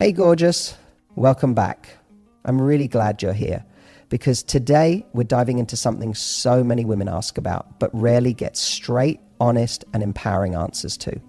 Hey gorgeous, welcome back. I'm really glad you're here because today we're diving into something so many women ask about but rarely get straight, honest and empowering answers to.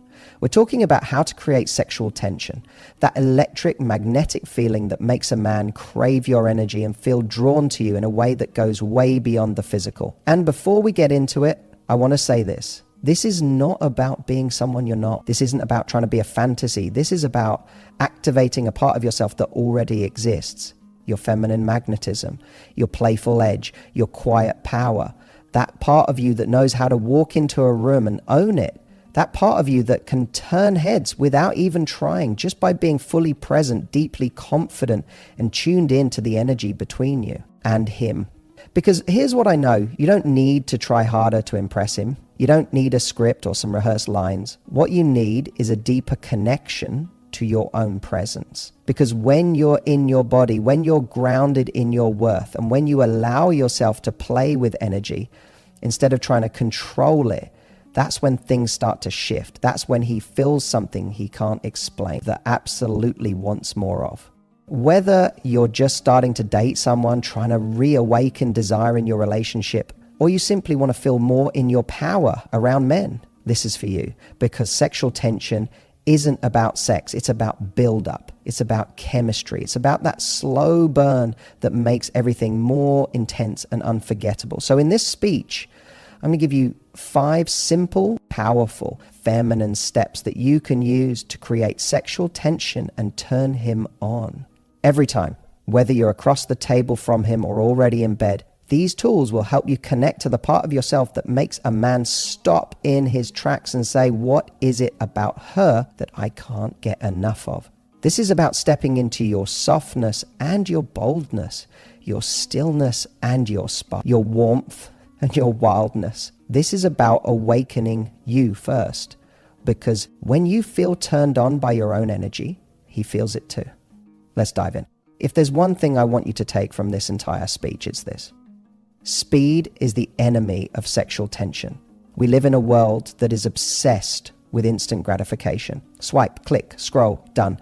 We're talking about how to create sexual tension, that electric magnetic feeling that makes a man crave your energy and feel drawn to you in a way that goes way beyond the physical. And before we get into it, I want to say this. This is not about being someone you're not. This isn't about trying to be a fantasy. This is about activating a part of yourself that already exists. Your feminine magnetism, your playful edge, your quiet power. That part of you that knows how to walk into a room and own it. That part of you that can turn heads without even trying, just by being fully present, deeply confident, and tuned in to the energy between you and him. Because here's what I know, you don't need to try harder to impress him. You don't need a script or some rehearsed lines. What you need is a deeper connection to your own presence. Because when you're in your body, when you're grounded in your worth, and when you allow yourself to play with energy, instead of trying to control it, that's when things start to shift. That's when he feels something he can't explain, that absolutely wants more of. Whether you're just starting to date someone, trying to reawaken desire in your relationship, or you simply want to feel more in your power around men, this is for you. Because sexual tension isn't about sex. It's about build-up. It's about chemistry. It's about that slow burn that makes everything more intense and unforgettable. So in this speech, I'm going to give you 5 simple, powerful, feminine steps that you can use to create sexual tension and turn him on. Every time, whether you're across the table from him or already in bed, these tools will help you connect to the part of yourself that makes a man stop in his tracks and say, what is it about her that I can't get enough of? This is about stepping into your softness and your boldness, your stillness and your spark, your warmth and your wildness. This is about awakening you first, because when you feel turned on by your own energy, he feels it too. Let's dive in. If there's one thing I want you to take from this entire speech, it's this. Speed is the enemy of sexual tension. We live in a world that is obsessed with instant gratification. Swipe, click, scroll, done.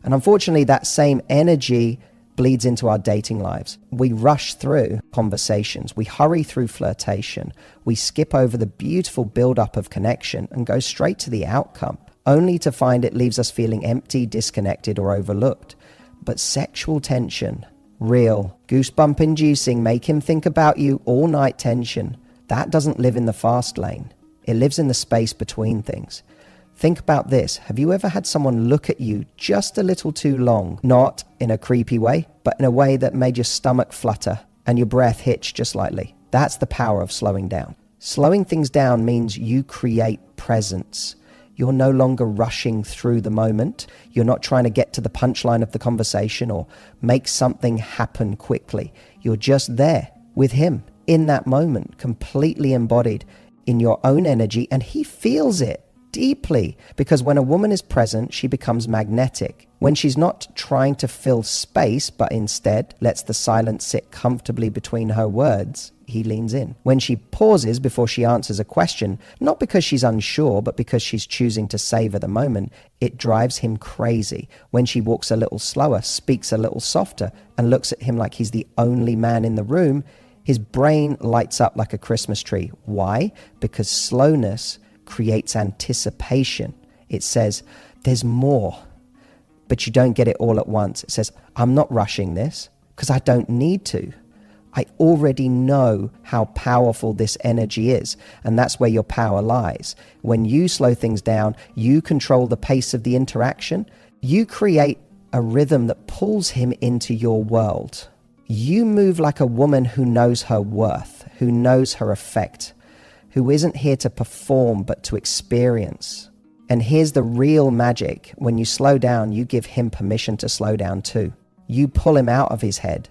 And unfortunately, that same energy bleeds into our dating lives. We rush through conversations. We hurry through flirtation. We skip over the beautiful build-up of connection and go straight to the outcome, only to find it leaves us feeling empty, disconnected, or overlooked. But sexual tension, real, goosebump inducing, make him think about you all night tension, that doesn't live in the fast lane. It lives in the space between things. Think about this. Have you ever had someone look at you just a little too long? Not in a creepy way, but in a way that made your stomach flutter and your breath hitch just slightly. That's the power of slowing down. Slowing things down means you create presence. You're no longer rushing through the moment. You're not trying to get to the punchline of the conversation or make something happen quickly. You're just there with him in that moment, completely embodied in your own energy, and he feels it deeply. Because when a woman is present, she becomes magnetic. When she's not trying to fill space, but instead lets the silence sit comfortably between her words, he leans in. When she pauses before she answers a question, not because she's unsure, but because she's choosing to savor the moment, it drives him crazy. When she walks a little slower, speaks a little softer, and looks at him like he's the only man in the room, his brain lights up like a Christmas tree. Why? Because slowness creates anticipation. It says, there's more, but you don't get it all at once. It says, I'm not rushing this because I don't need to. I already know how powerful this energy is, and that's where your power lies. When you slow things down, you control the pace of the interaction. You create a rhythm that pulls him into your world. You move like a woman who knows her worth, who knows her effect, who isn't here to perform but to experience. And here's the real magic. When you slow down, you give him permission to slow down too. You pull him out of his head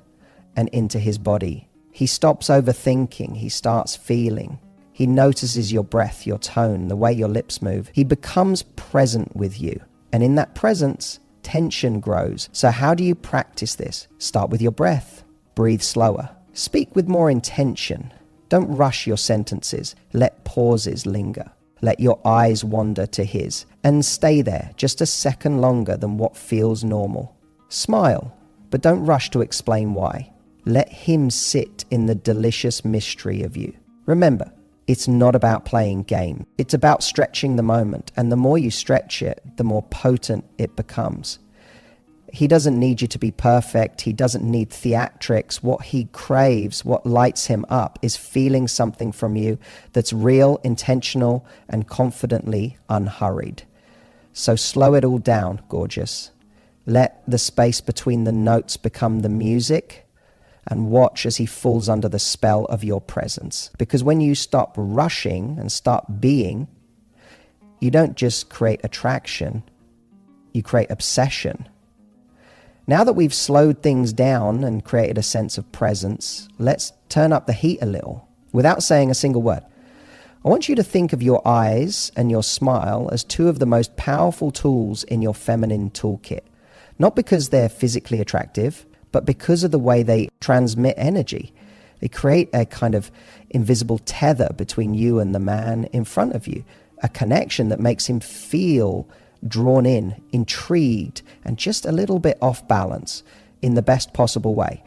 and into his body. He stops overthinking. He starts feeling. He notices your breath, your tone, the way your lips move. He becomes present with you. And in that presence, tension grows. So how do you practice this? Start with your breath. Breathe slower. Speak with more intention. Don't rush your sentences. Let pauses linger. let your eyes wander to his and stay there just a second longer than what feels normal. Smile, but don't rush to explain why. Let him sit in the delicious mystery of you. Remember, it's not about playing game. It's about stretching the moment, and the more you stretch it, the more potent it becomes. He doesn't need you to be perfect. He doesn't need theatrics. What he craves, what lights him up, is feeling something from you that's real, intentional, and confidently unhurried. So slow it all down, gorgeous. Let the space between the notes become the music, and watch as he falls under the spell of your presence. Because when you stop rushing and start being, you don't just create attraction, you create obsession. Now that we've slowed things down and created a sense of presence, let's turn up the heat a little without saying a single word. I want you to think of your eyes and your smile as two of the most powerful tools in your feminine toolkit. Not because they're physically attractive, but because of the way they transmit energy. They create a kind of invisible tether between you and the man in front of you, a connection that makes him feel drawn in, intrigued, and just a little bit off balance in the best possible way.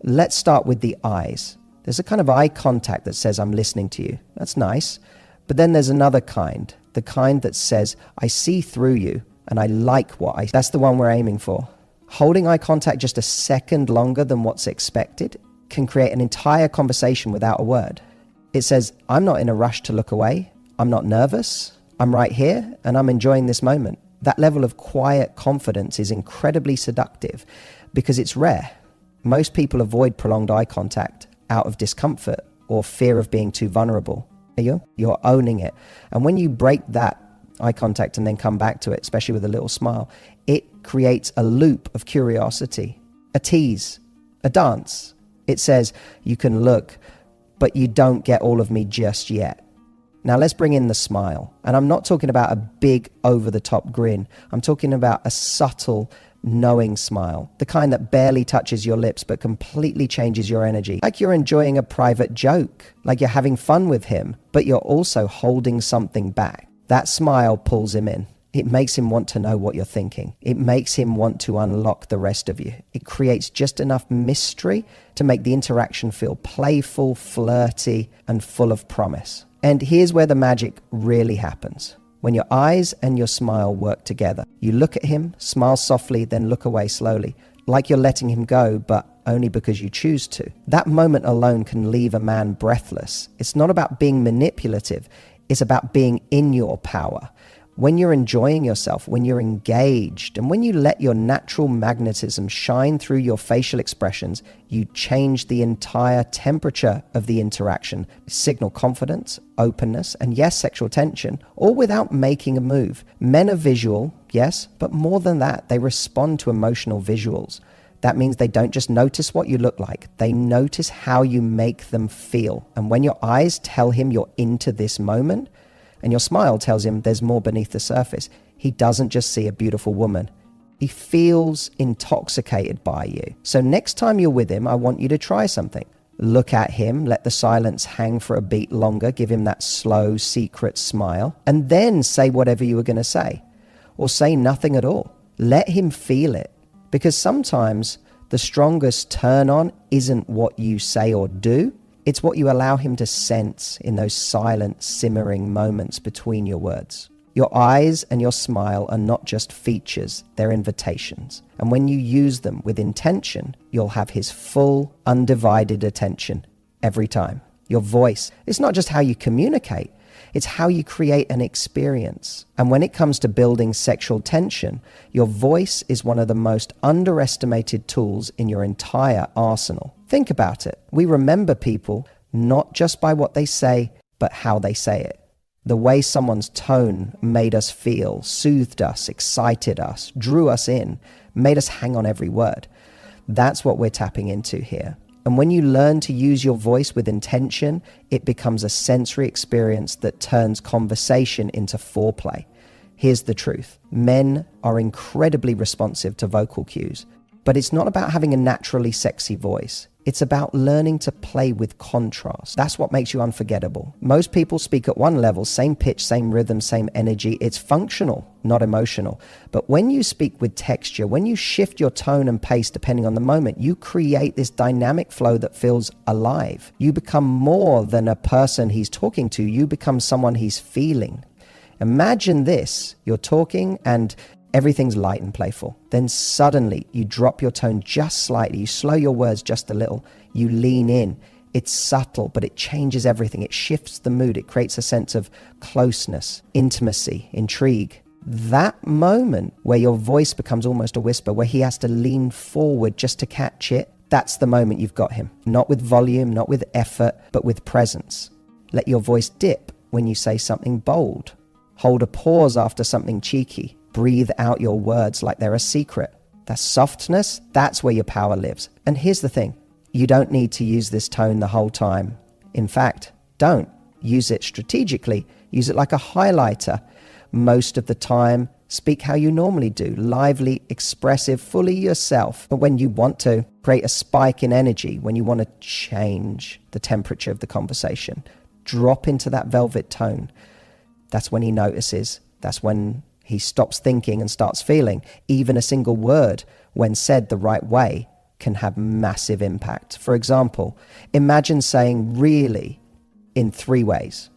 Let's start with the eyes. There's a kind of eye contact that says, I'm listening to you. That's nice. But then there's another kind, the kind that says, I see through you and I like what I see. That's the one we're aiming for. Holding eye contact just a second longer than what's expected can create an entire conversation without a word. It says, I'm not in a rush to look away. I'm not nervous. I'm right here and I'm enjoying this moment. That level of quiet confidence is incredibly seductive because it's rare. Most people avoid prolonged eye contact out of discomfort or fear of being too vulnerable. You're owning it. And when you break that eye contact and then come back to it, especially with a little smile, it creates a loop of curiosity, a tease, a dance. It says, you can look, but you don't get all of me just yet. Now let's bring in the smile. And I'm not talking about a big over-the-top grin. I'm talking about a subtle, knowing smile, the kind that barely touches your lips but completely changes your energy. Like you're enjoying a private joke, like you're having fun with him, but you're also holding something back. That smile pulls him in. It makes him want to know what you're thinking. It makes him want to unlock the rest of you. It creates just enough mystery to make the interaction feel playful, flirty, and full of promise. And here's where the magic really happens. When your eyes and your smile work together, you look at him, smile softly, then look away slowly, like you're letting him go, but only because you choose to. That moment alone can leave a man breathless. It's not about being manipulative. It's about being in your power. When you're enjoying yourself, when you're engaged, and when you let your natural magnetism shine through your facial expressions, you change the entire temperature of the interaction. Signal confidence, openness, and yes, sexual tension, all without making a move. Men are visual, yes, but more than that, they respond to emotional visuals. That means they don't just notice what you look like, they notice how you make them feel. And when your eyes tell him you're into this moment, and your smile tells him there's more beneath the surface, he doesn't just see a beautiful woman. He feels intoxicated by you. So next time you're with him, I want you to try something. Look at him, let the silence hang for a beat longer, give him that slow, secret smile, and then say whatever you were going to say. Or say nothing at all. Let him feel it. Because sometimes the strongest turn on isn't what you say or do, it's what you allow him to sense in those silent, simmering moments between your words. Your eyes and your smile are not just features, they're invitations. And when you use them with intention, you'll have his full, undivided attention every time. Your voice, it's not just how you communicate, it's how you create an experience. And when it comes to building sexual tension, your voice is one of the most underestimated tools in your entire arsenal. Think about it. We remember people not just by what they say, but how they say it. The way someone's tone made us feel, soothed us, excited us, drew us in, made us hang on every word. That's what we're tapping into here. And when you learn to use your voice with intention, it becomes a sensory experience that turns conversation into foreplay. Here's the truth. Men are incredibly responsive to vocal cues. But it's not about having a naturally sexy voice. It's about learning to play with contrast. That's what makes you unforgettable. Most people speak at one level, same pitch, same rhythm, same energy. It's functional, not emotional. But when you speak with texture, when you shift your tone and pace depending on the moment, you create this dynamic flow that feels alive. You become more than a person he's talking to. You become someone he's feeling. Imagine this. You're talking and everything's light and playful. Then suddenly you drop your tone just slightly. You slow your words just a little. You lean in. It's subtle, but it changes everything. It shifts the mood. It creates a sense of closeness, intimacy, intrigue. That moment where your voice becomes almost a whisper, where he has to lean forward just to catch it, that's the moment you've got him. Not with volume, not with effort, but with presence. Let your voice dip when you say something bold. Hold a pause after something cheeky. Breathe out your words like they're a secret. That softness, that's where your power lives. And here's the thing. You don't need to use this tone the whole time. In fact, don't. Use it strategically. Use it like a highlighter. Most of the time, speak how you normally do. Lively, expressive, fully yourself. But when you want to create a spike in energy, when you want to change the temperature of the conversation, drop into that velvet tone. That's when he notices. That's when he stops thinking and starts feeling. Even a single word, when said the right way, can have massive impact. For example, imagine saying really in 3 ways.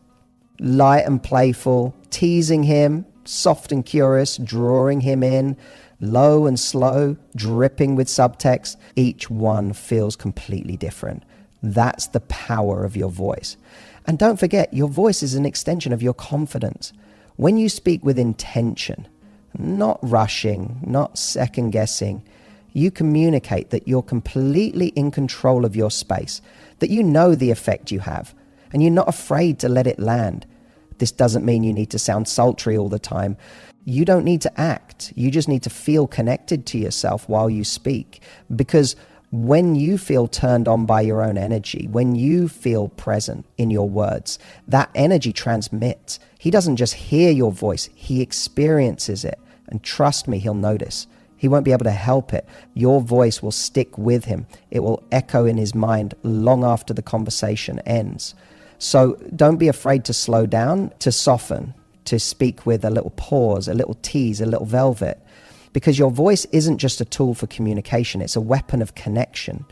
Light and playful, teasing him, soft and curious, drawing him in, low and slow, dripping with subtext. Each one feels completely different. That's the power of your voice. And don't forget, your voice is an extension of your confidence. When you speak with intention, not rushing, not second guessing, you communicate that you're completely in control of your space, that you know the effect you have, and you're not afraid to let it land. This doesn't mean you need to sound sultry all the time. You don't need to act. You just need to feel connected to yourself while you speak. Because when you feel turned on by your own energy, when you feel present in your words, that energy transmits. He doesn't just hear your voice, he experiences it. And trust me, he'll notice. He won't be able to help it. Your voice will stick with him. It will echo in his mind long after the conversation ends. So don't be afraid to slow down, to soften, to speak with a little pause, a little tease, a little velvet. Because your voice isn't just a tool for communication, it's a weapon of connection.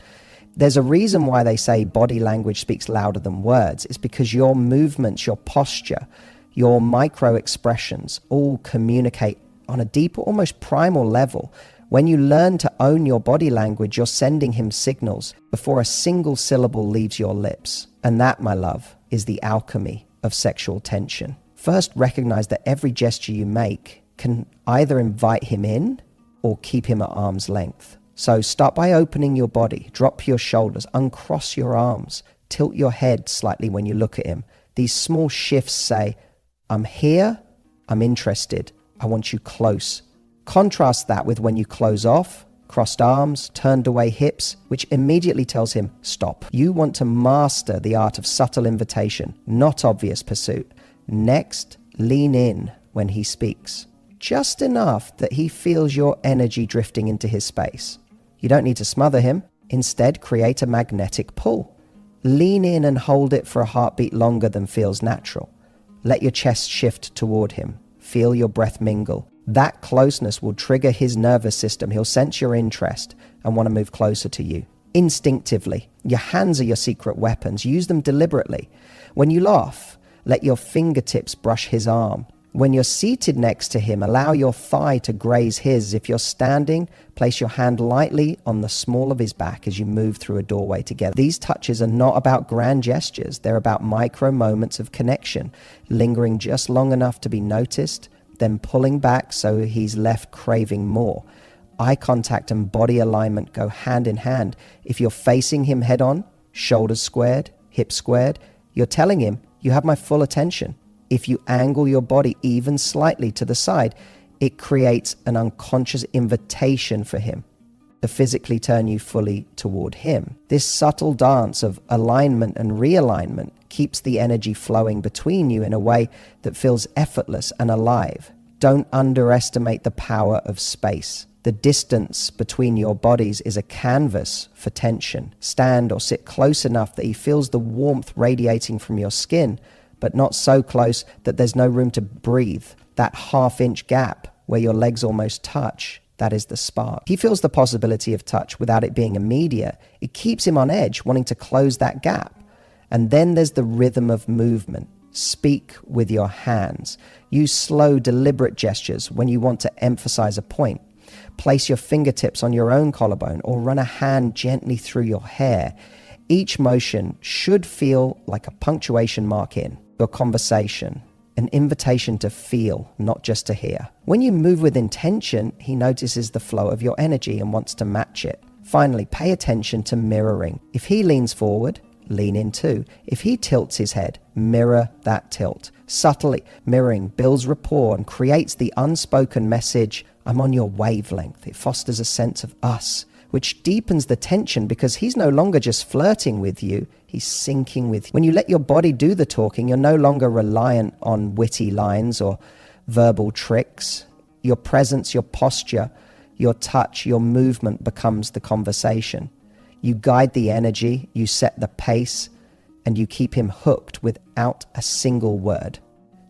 There's a reason why they say body language speaks louder than words. It's because your movements, your posture, your micro expressions all communicate on a deeper, almost primal level. When you learn to own your body language, you're sending him signals before a single syllable leaves your lips. And that, my love, is the alchemy of sexual tension. First, recognize that every gesture you make can either invite him in or keep him at arm's length. So start by opening your body, drop your shoulders, uncross your arms, tilt your head slightly when you look at him. These small shifts say, I'm here, I'm interested, I want you close. Contrast that with when you close off, crossed arms, turned away hips, which immediately tells him, stop. You want to master the art of subtle invitation, not obvious pursuit. Next, lean in when he speaks. Just enough that he feels your energy drifting into his space. You don't need to smother him. Instead, create a magnetic pull. Lean in and hold it for a heartbeat longer than feels natural. Let your chest shift toward him. Feel your breath mingle. That closeness will trigger his nervous system. He'll sense your interest and want to move closer to you. Instinctively, your hands are your secret weapons. Use them deliberately. When you laugh, let your fingertips brush his arm. When you're seated next to him, allow your thigh to graze his. If you're standing, place your hand lightly on the small of his back as you move through a doorway together. These touches are not about grand gestures. They're about micro moments of connection, lingering just long enough to be noticed, then pulling back so he's left craving more. Eye contact and body alignment go hand in hand. If you're facing him head on, shoulders squared, hips squared, you're telling him, you have my full attention. If you angle your body even slightly to the side, it creates an unconscious invitation for him to physically turn you fully toward him. This subtle dance of alignment and realignment keeps the energy flowing between you in a way that feels effortless and alive. Don't underestimate the power of space. The distance between your bodies is a canvas for tension. Stand or sit close enough that he feels the warmth radiating from your skin, but not so close that there's no room to breathe. That half-inch gap where your legs almost touch, that is the spark. He feels the possibility of touch without it being immediate. It keeps him on edge, wanting to close that gap. And then there's the rhythm of movement. Speak with your hands. Use slow, deliberate gestures when you want to emphasize a point. Place your fingertips on your own collarbone or run a hand gently through your hair. Each motion should feel like a punctuation mark in your conversation, an invitation to feel, not just to hear. When you move with intention, he notices the flow of your energy and wants to match it. Finally, pay attention to mirroring. If he leans forward, lean in too. If he tilts his head, mirror that tilt. Subtly, mirroring builds rapport and creates the unspoken message, I'm on your wavelength. It fosters a sense of us, which deepens the tension because he's no longer just flirting with you, he's syncing with you. When you let your body do the talking, you're no longer reliant on witty lines or verbal tricks. Your presence, your posture, your touch, your movement becomes the conversation. You guide the energy, you set the pace, and you keep him hooked without a single word.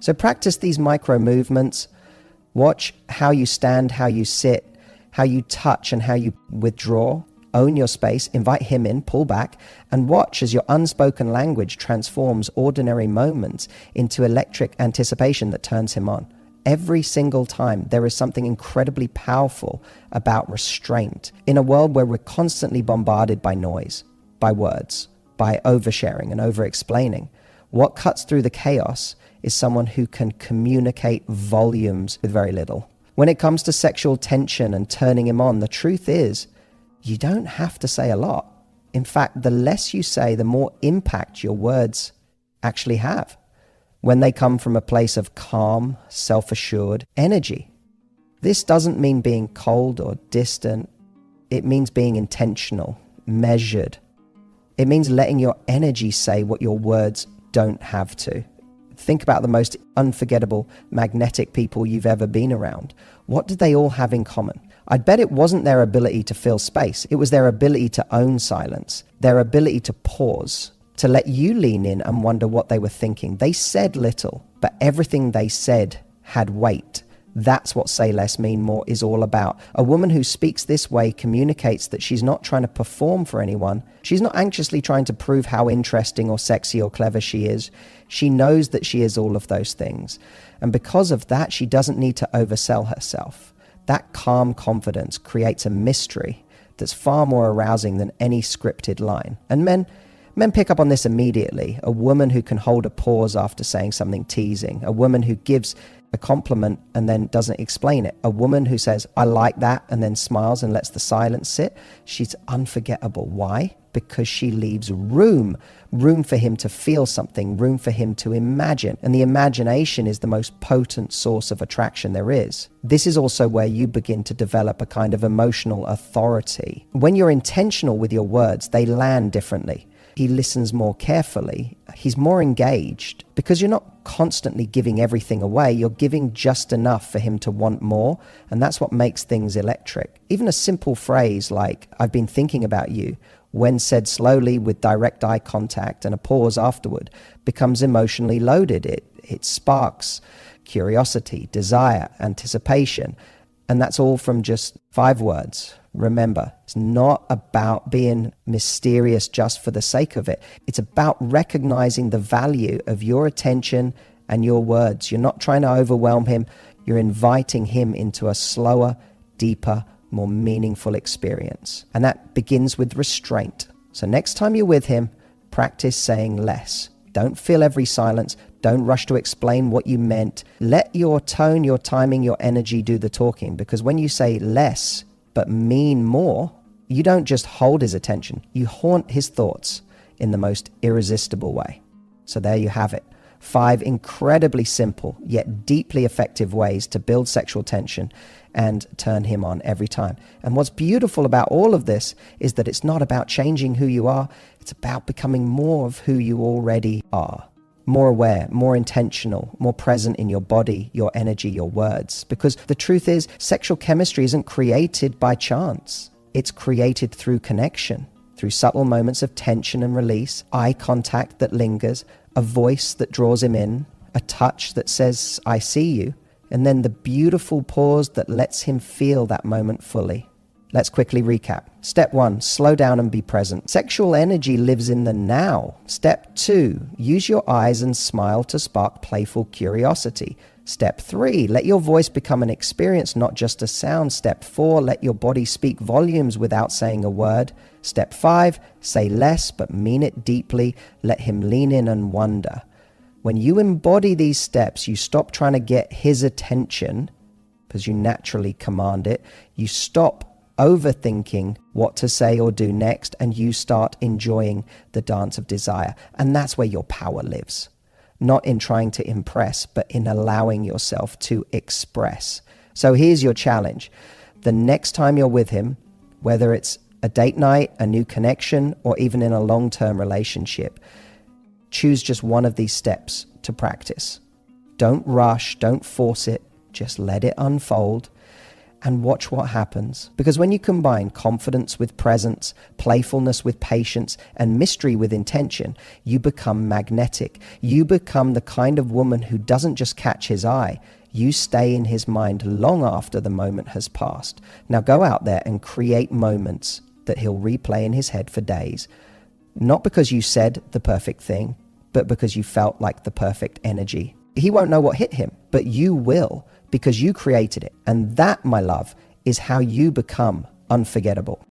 So practice these micro movements. Watch how you stand, how you sit, how you touch, and how you withdraw. Own your space, invite him in, pull back, and watch as your unspoken language transforms ordinary moments into electric anticipation that turns him on. Every single time, there is something incredibly powerful about restraint. In a world where we're constantly bombarded by noise, by words, by oversharing and over-explaining, what cuts through the chaos is someone who can communicate volumes with very little. When it comes to sexual tension and turning him on, the truth is, you don't have to say a lot. In fact, the less you say, the more impact your words actually have, when they come from a place of calm, self-assured energy. This doesn't mean being cold or distant. It means being intentional, measured. It means letting your energy say what your words don't have to. Think about the most unforgettable, magnetic people you've ever been around. What did they all have in common? I'd bet it wasn't their ability to fill space. It was their ability to own silence, their ability to pause, to let you lean in and wonder what they were thinking. They said little, but everything they said had weight. That's what Say Less, Mean More is all about. A woman who speaks this way communicates that she's not trying to perform for anyone. She's not anxiously trying to prove how interesting or sexy or clever she is. She knows that she is all of those things. And because of that, she doesn't need to oversell herself. That calm confidence creates a mystery that's far more arousing than any scripted line. And men pick up on this immediately. A woman who can hold a pause after saying something teasing. A woman who gives a compliment and then doesn't explain it. A woman who says, I like that, and then smiles and lets the silence sit. She's unforgettable. Why? Because she leaves room for him to feel something, room for him to imagine. And the imagination is the most potent source of attraction there is. This is also where you begin to develop a kind of emotional authority. When you're intentional with your words, they land differently. He listens more carefully. He's more engaged because you're not constantly giving everything away. You're giving just enough for him to want more. And that's what makes things electric. Even a simple phrase like, I've been thinking about you, when said slowly with direct eye contact and a pause afterward, becomes emotionally loaded. It sparks curiosity, desire, anticipation. And that's all from just 5 words. Remember, it's not about being mysterious just for the sake of it. It's about recognizing the value of your attention and your words. You're not trying to overwhelm him. You're inviting him into a slower, deeper, more meaningful experience. And that begins with restraint. So next time you're with him, practice saying less. Don't fill every silence. Don't rush to explain what you meant. Let your tone, your timing, your energy do the talking. Because when you say less, but mean more, you don't just hold his attention, you haunt his thoughts in the most irresistible way. So there you have it. 5 incredibly simple yet deeply effective ways to build sexual tension and turn him on every time. And what's beautiful about all of this is that it's not about changing who you are, it's about becoming more of who you already are. more aware, more intentional, more present in your body, your energy, your words. Because the truth is, sexual chemistry isn't created by chance. It's created through connection, through subtle moments of tension and release, eye contact that lingers, a voice that draws him in, a touch that says, I see you, and then the beautiful pause that lets him feel that moment fully. Let's quickly recap. Step 1, slow down and be present. Sexual energy lives in the now. Step 2, use your eyes and smile to spark playful curiosity. Step 3, let your voice become an experience, not just a sound. Step 4, let your body speak volumes without saying a word. Step 5, say less but mean it deeply. Let him lean in and wonder. When you embody these steps, you stop trying to get his attention, because you naturally command it. You stop overthinking what to say or do next, and you start enjoying the dance of desire. And that's where your power lives. Not in trying to impress, but in allowing yourself to express. So here's your challenge. The next time you're with him, whether it's a date night, a new connection, or even in a long-term relationship, choose just one of these steps to practice. Don't rush, don't force it, just let it unfold and watch what happens. Because when you combine confidence with presence, playfulness with patience, and mystery with intention, you become magnetic. You become the kind of woman who doesn't just catch his eye. You stay in his mind long after the moment has passed. Now go out there and create moments that he'll replay in his head for days. Not because you said the perfect thing, but because you felt like the perfect energy. He won't know what hit him, but you will, because you created it. And that, my love, is how you become unforgettable.